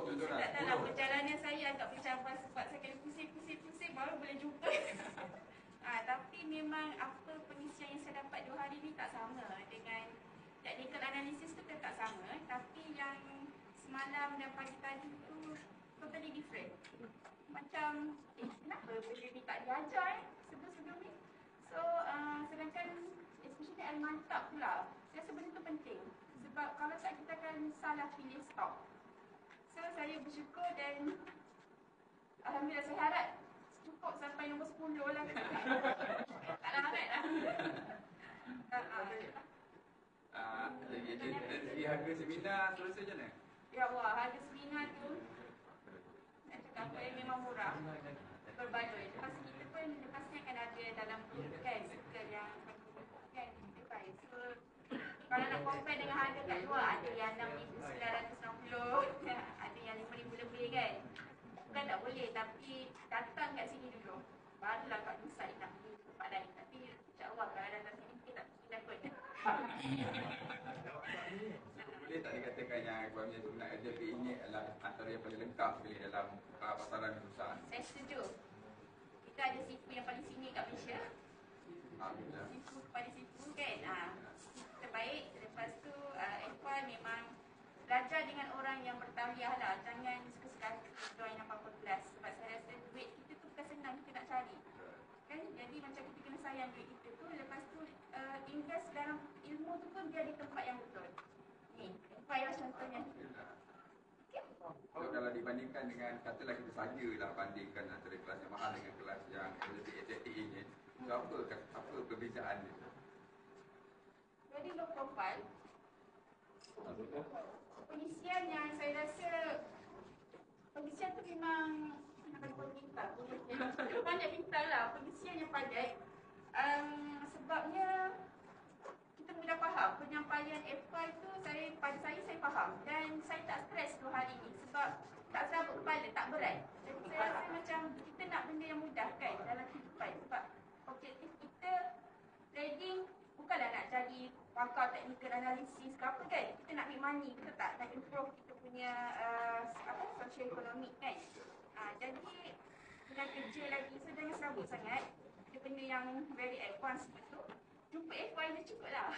contohlah. Tak tahulah perjalanan saya agak bercabar sebab saya kena pusing baru boleh jumpa. Tapi memang apa pengisian yang saya dapat 2 hari ni tak sama dengan technical analysis tu tak sama, tapi yang semalam dan pagi tadi tu totally different. Macam, kenapa benda ni tak diajar sebelum-sebelum ni? So, sedangkan especially Al-Mantap pula, saya rasa benda tu penting. Sebab kalau tak kita akan salah pilih stok. So, saya bersyukur dan alhamdulillah saya harap cukup sampai nombor 10 lah. Tak larat lah. Dari segi harga seminar, selesa macam mana? Ya Allah, harga seminar tu nak cakap apa memang murah. Berbaloi. Lepas kita pun lepas ni akan ada dalam group kan, circle yang kan, device. So, kalau nak compare dengan harga kat luar, ada yang 6,960, ada yang 5,000 lebih kan. Bukan tak boleh, tapi datang kat sini dulu. Barulah kat decide nak beli tempat lain. Tapi insyaAllah kalau datang sini, kita tak mesti takut. Boleh tak dikatakan yang Kuala Sunat Agent ini adalah antara yang paling lengkap sekali dalam pasaran perusahaan? Saya setuju. Kita ada seafood yang paling sini kat Malaysia. Seafood pada seafood kan. Terbaik. Lepas tu F1 memang belajar dengan orang yang bertaliah lah. Jangan suka-suka join apa-apa kelas. Sebab saya rasa duit kita tu bukan senang kita nak cari. Kan? Jadi macam kita kena sayang duit kita tu. Lepas tu invest dalam ilmu tu pun dia di tempat yang betul. Ni, F1 lah contohnya. So, kalau dibandingkan dengan, katalah kita sajalah bandingkan antara kelas yang mahal dengan kelas yang LTA ini, so apa perbezaan dia? Jadi low profile. Pengisian yang saya rasa pengisian tu memang banyak pintar lah. Pengisian yang padat. Sebabnya kita mudah faham penyampaian F5 tu pada saya faham dan saya tak stres 2 hari ni sebab tak serabut kepala, tak berat. Jadi saya rasa macam kita nak benda yang mudah kan dalam kehidupan sebab objektif kita trading bukanlah nak jadi pakar technical analysis ke apa kan. Kita nak make money, kita tak nak improve kita punya social economic kan. Jadi dengan kerja lagi, so jangan serabut sangat. Dia benda yang very advanced betul. Jumpa F1 je cukup lah.